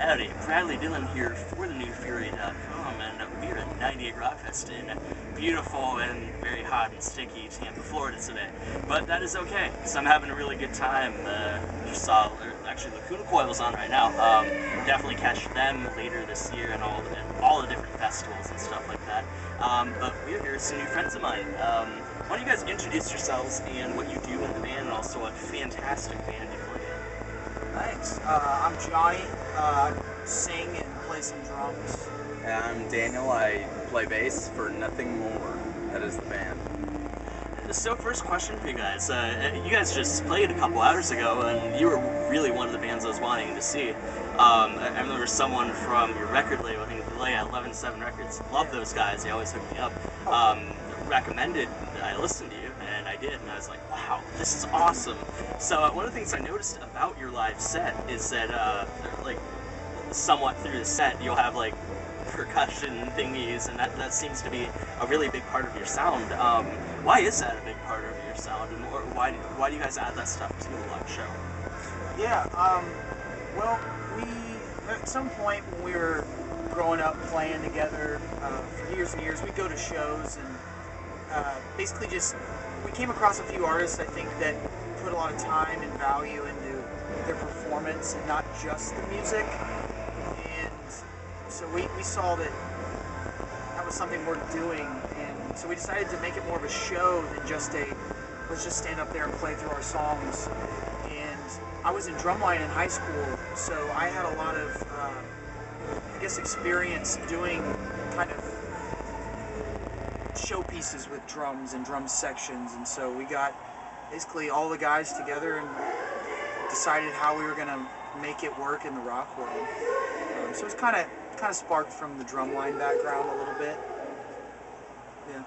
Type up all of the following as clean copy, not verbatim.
Howdy, Bradley Dillon here for thenewfury.com, and we are at 98 Rockfest in beautiful and very hot and sticky Tampa, Florida today. But that is okay, because I'm having a really good time. Actually, Lacuna Coil's on right now. Definitely catch them later this year and all the different festivals and stuff like that. But we're here with some new friends of mine. Why don't you guys introduce yourselves and what you do in the band, and also what fantastic band you play in? Thanks. I'm Johnny. I sing and play some drums. And I'm Daniel. I play bass for Nothing More. That is the band. So first question for you guys. You guys just played a couple hours ago, and you were really one of the bands I was wanting to see. I remember someone from your record label, I think Leia 11-7 Records, love those guys, they always hook me up, recommended I listened to you, and I did, and I was like, wow, this is awesome. So one of the things I noticed about your live set is that, like, somewhat through the set, you'll have, like, percussion thingies, and that seems to be a really big part of your sound. Why is that a big part of your sound, and why do you guys add that stuff to the live show? Yeah, well, at some point when we were growing up playing together for years and years, we'd go to shows and basically we came across a few artists, I think, that put a lot of time and value into their performance and not just the music. And so we saw that was something worth doing, and so we decided to make it more of a show than just let's just stand up there and play through our songs. And I was in drumline in high school, so I had a lot of, I guess, experience doing kind of showpieces with drums and drum sections, and so we got basically all the guys together and decided how we were going to make it work in the rock world. So it's kind of sparked from the drumline background a little bit. Yeah.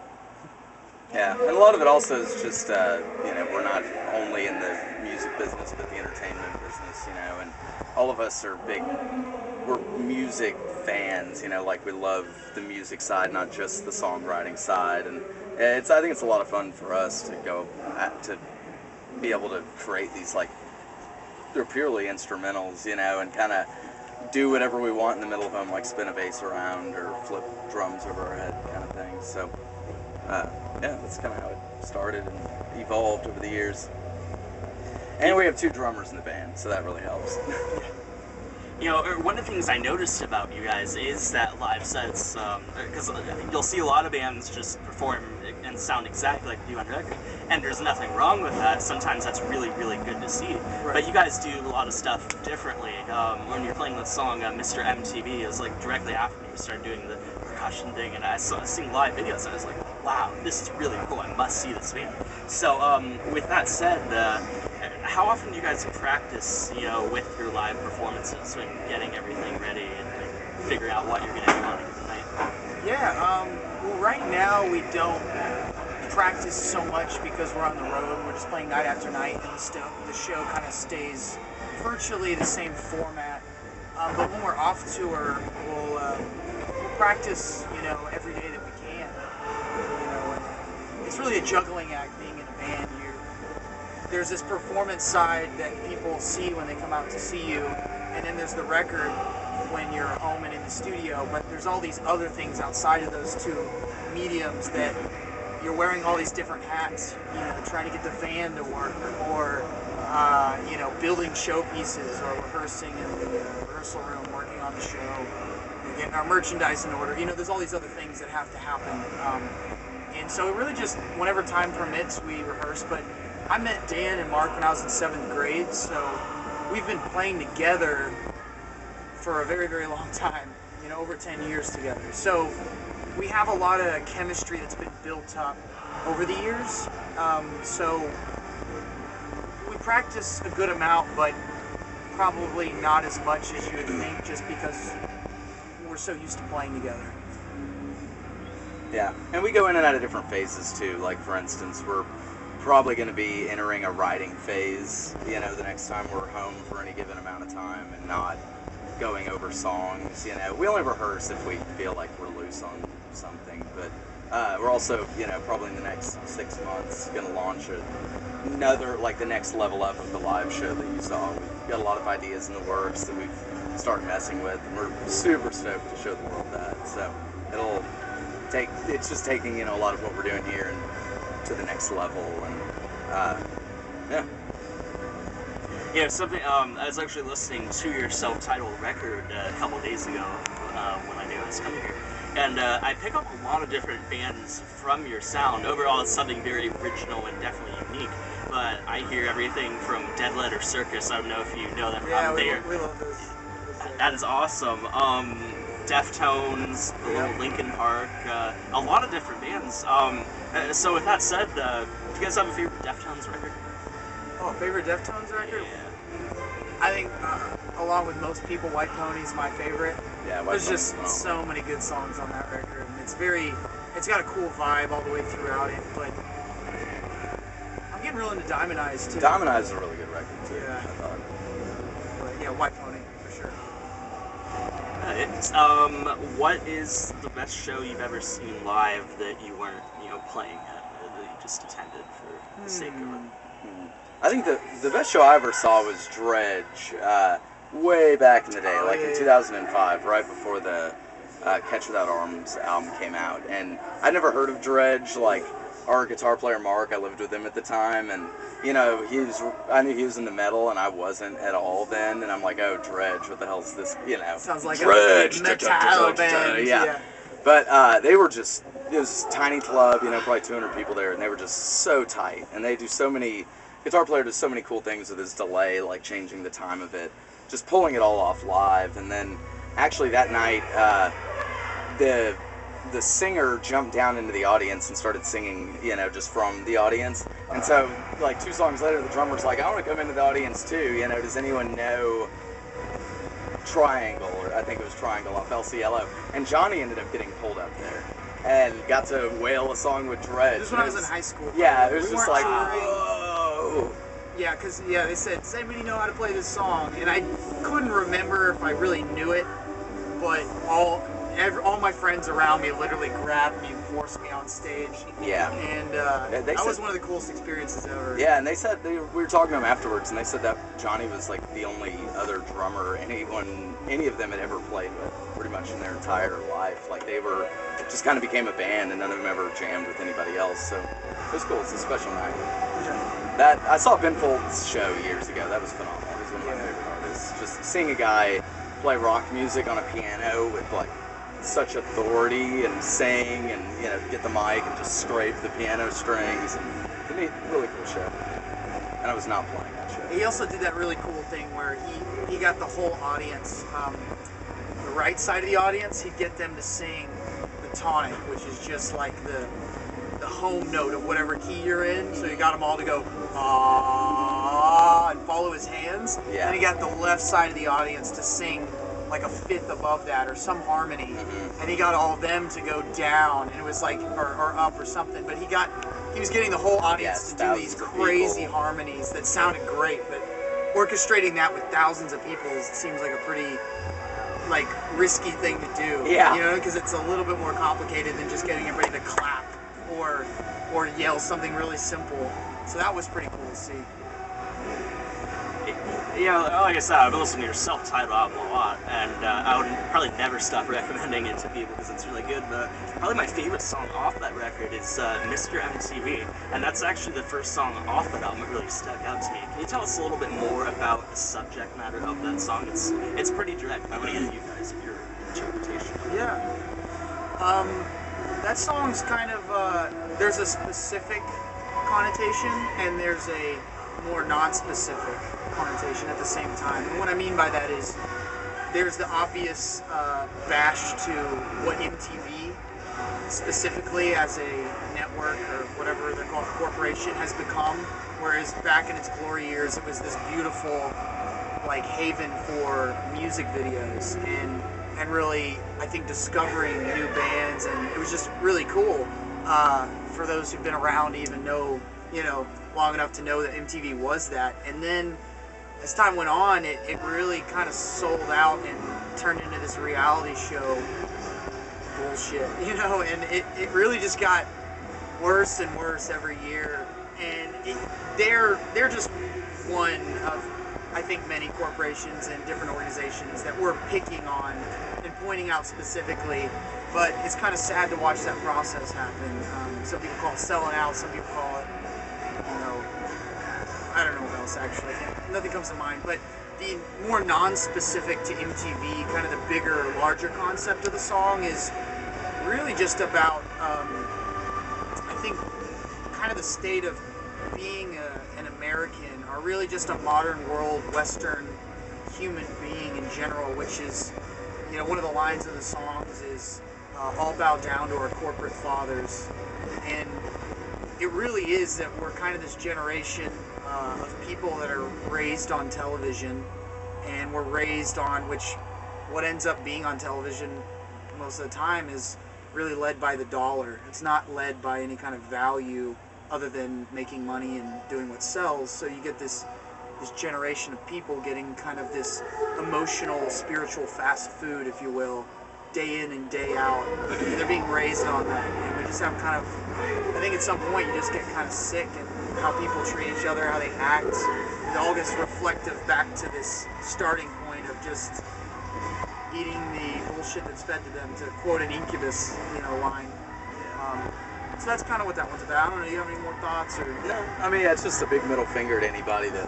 Yeah, and a lot of it also is just, we're not only in the music business, but the entertainment business, and all of us are we're music fans, like we love the music side, not just the songwriting side, and I think it's a lot of fun for us to to be able to create these, like, they're purely instrumentals, and kind of do whatever we want in the middle of them, like spin a bass around or flip drums over our head kind of thing. So, yeah, that's kind of how it started and evolved over the years. And we have 2 drummers in the band, so that really helps. One of the things I noticed about you guys is that live sets, because you'll see a lot of bands just perform and sound exactly like they do on record, and there's nothing wrong with that. Sometimes that's really, really good to see. Right. But you guys do a lot of stuff differently. When you're playing the song Mr. MTV, it was like directly after you started doing the percussion thing, and I saw seeing live videos, and I was like, wow, this is really cool. I must see this band. So with that said, how often do you guys practice, with your live performances when getting everything ready and figuring out what you're going to do on a given night? Yeah, well, right now we don't practice so much because we're on the road. We're just playing night after night, and the show kind of stays virtually the same format. But when we're off tour, we'll practice, every day that we can. And it's really a juggling act being in a band. There's this performance side that people see when they come out to see you, and then there's the record when you're home and in the studio, but there's all these other things outside of those 2 mediums that you're wearing all these different hats, trying to get the van to work, or, building showpieces, or rehearsing in the rehearsal room, working on the show, getting our merchandise in order. There's all these other things that have to happen. And so it really just, whenever time permits, we rehearse. But I met Dan and Mark when I was in 7th grade, so we've been playing together for a very, very long time, over 10 years together. So we have a lot of chemistry that's been built up over the years. So we practice a good amount, but probably not as much as you would think, just because we're so used to playing together. Yeah, and we go in and out of different phases too. Like, for instance, we're probably going to be entering a writing phase, the next time we're home for any given amount of time, and not going over songs. We only rehearse if we feel like we're loose on something, but we're also, probably in the next 6 months going to launch another, like, the next level up of the live show that you saw with got a lot of ideas in the works that we've started messing with, and we're super stoked to show the world that. So it's just taking, you know, a lot of what we're doing here and to the next level, and yeah. Yeah, something. I was actually listening to your self-titled record a couple days ago when I knew I was coming here, and I pick up a lot of different bands from your sound. Overall, it's something very original and definitely unique. But I hear everything from Dead Letter Circus. I don't know if you know them. Yeah, we love those. That is awesome. Deftones, the little Linkin Park, a lot of different bands. So with that said, do you guys have a favorite Deftones record? Oh, favorite Deftones record? Yeah. I think, along with most people, White Pony's my favorite. Yeah, White There's Pony's just so many good songs on that record, and it's got a cool vibe all the way throughout it, but I'm getting real into Diamond Eyes, too. Diamond Eyes is a really good record, too. Yeah. I thought. But yeah, White Pony, for sure. What is the best show you've ever seen live that you weren't, playing at, that you just attended for the sake of it? I think the best show I ever saw was Dredge, way back in the day, in 2005, right before the Catch Without Arms album came out. And I'd never heard of Dredge. Like, our guitar player Mark, I lived with him at the time, and I knew he was into metal, and I wasn't at all then. And I'm like, oh, Dredge, what the hell is this? Sounds like Dredge, a metal band. Yeah. But they were just, it was a tiny club, probably 200 people there, and they were just so tight. And they do so many, guitar player does so many cool things with his delay, like changing the time of it, just pulling it all off live. And then actually that night, the singer jumped down into the audience and started singing, just from the audience. And so, like, 2 songs later, the drummer's like, I want to come into the audience too, does anyone know Triangle, or I think it was Triangle off El Cielo, and Johnny ended up getting pulled up there and got to wail a song with Dredge. This was when I was in high school. Yeah, it was we just weren't like, touring. whoa. Yeah, because they said, does anybody know how to play this song? And I couldn't remember if I really knew it, but all my friends around me literally grabbed me and forced me on stage. Yeah. And that was one of the coolest experiences ever. Yeah, and they said, we were talking to them afterwards, and they said that Johnny was like the only other drummer any of them had ever played with, pretty much in their entire life. Like, they were, just kind of became a band, and none of them ever jammed with anybody else, so it was cool. It's a special night. Yeah. I saw Ben Folds' show years ago. That was phenomenal. He's one of my favorite artists. Just seeing a guy play rock music on a piano with, like, such authority and sing and get the mic and just scrape the piano strings, and to me, really cool show. And I was not playing that show. He also did that really cool thing where he got the whole audience, the right side of the audience, he'd get them to sing the tonic, which is just like the home note of whatever key you're in. So you got them all to go ah and follow his hands. Yeah. Then he got the left side of the audience to sing like a fifth above that or some harmony, and he got all of them to go down, and it was like or up or something, but he was getting the whole audience to do these crazy harmonies that sounded great, but orchestrating that with thousands of people seems like a pretty risky thing to do. Yeah. Because it's a little bit more complicated than just getting everybody to clap or yell something really simple. So that was pretty cool to see. Like I said, I've been listening to your self-titled album a lot, and I would probably never stop recommending it to people because it's really good. But probably my favorite song off that record is Mr. MTV, and that's actually the first song off that album that really stuck out to me. Can you tell us a little bit more about the subject matter of that song? It's pretty direct. I want to get you guys your interpretation of it. Yeah. That song's kind of, there's a specific connotation, and there's a more non-specific connotation at the same time. And what I mean by that is there's the obvious bash to what MTV specifically as a network or whatever they're called, corporation, has become, whereas back in its glory years it was this beautiful haven for music videos and really, I think, discovering new bands, and it was just really cool for those who've been around to even know, long enough to know that MTV was that. And then as time went on, it really kind of sold out and turned into this reality show bullshit, and it really just got worse and worse every year. And they're just one of I think, many corporations and different organizations that we're picking on and pointing out specifically. But it's kind of sad to watch that process happen. Some people call it selling out. Some people call it, I don't know what else actually. Nothing comes to mind. But the more non-specific to MTV, kind of the bigger, larger concept of the song is really just about, I think, kind of the state of being an American, or really just a modern world, Western human being in general, which is, one of the lines of the songs is, all bow down to our corporate fathers. And it really is that we're kind of this generation of people that are raised on television, and we're raised on what ends up being on television most of the time is really led by the dollar. It's not led by any kind of value other than making money and doing what sells. So you get this generation of people getting kind of this emotional, spiritual fast food, if you will, day in and day out. They're being raised on that, and we just have kind of, I think at some point you just get kind of sick and how people treat each other, how they act. It all gets reflective back to this starting point of just eating the bullshit that's fed to them, to quote an Incubus, line. So that's kind of what that one's about. I don't know, do you have any more thoughts? Or? No, I mean, it's just a big middle finger to anybody that,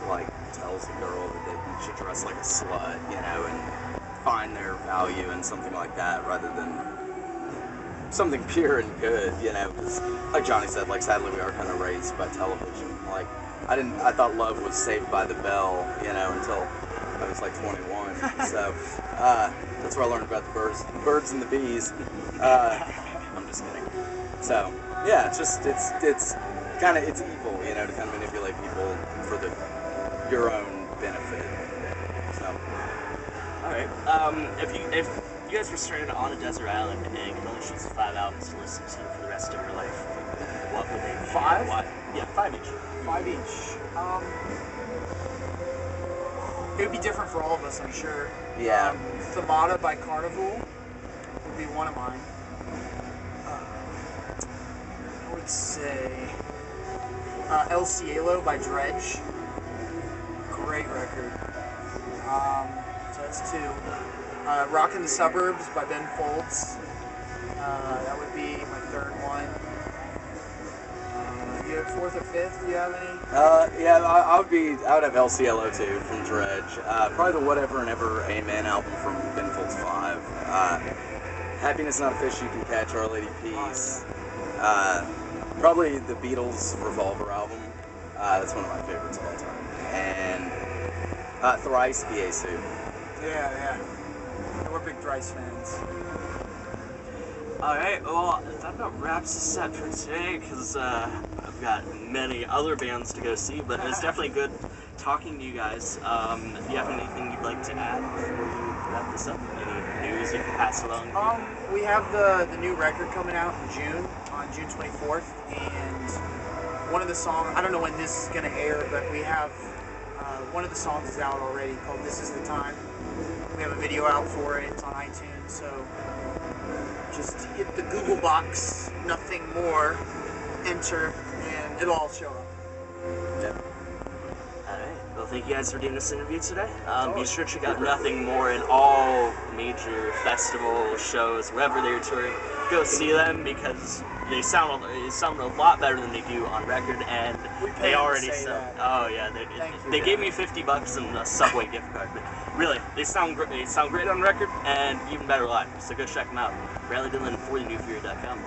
tells a girl that they should dress like a slut, and find their value in something like that rather than something pure and good, because, like Johnny said, sadly we are kind of raised by television. I thought love was Saved by the Bell, until I was 21. So, that's where I learned about the birds and the bees. I'm just kidding. So, yeah, it's evil, to kind of manipulate people for your own benefit. So. Alright, if you guys were stranded on a desert island and could only choose 5 albums to listen to for the rest of your life, what would they be? 5? Why? Yeah, 5 each. 5 each. It would be different for all of us, I'm sure. Yeah. Themata by Carnival would be one of mine. I would say El Cielo by Dredge. Great record. So that's 2. Rockin' the Suburbs by Ben Folds. That would be my 3rd one. You have 4th or 5th? Do you have any? Yeah, I would have El Cielo too from Dredge. Probably the Whatever and Ever Amen album from Ben Folds 5. Happiness Not a Fish You Can Catch, Our Lady Peace. Probably the Beatles Revolver album. That's one of my favorites of all time. And Thrice, BA Soup. Yeah. We're big Thrice fans. Alright, well, that about wraps us up for today, because I've got many other bands to go see, but it's definitely good talking to you guys. If you have anything you'd like to add before we wrap this up, any news you can pass along? We have the new record coming out in June, on June 24th, and one of the songs, I don't know when this is going to air, but we have, one of the songs is out already called This Is the Time. We have a video out for it, it's on iTunes, so just hit the Google box, nothing more, enter, and it'll all show up. Yep. Alright, well thank you guys for doing this interview today. Be sure to check out Nothing More in all major festival shows, wherever they're touring. Go see them, because they sound a lot better than they do on record, and they already sound. Oh yeah, they gave me $50 and a Subway gift card, but really, they sound great on record, and even better live. So go check them out. Bradley Dillon for thenewfury.com.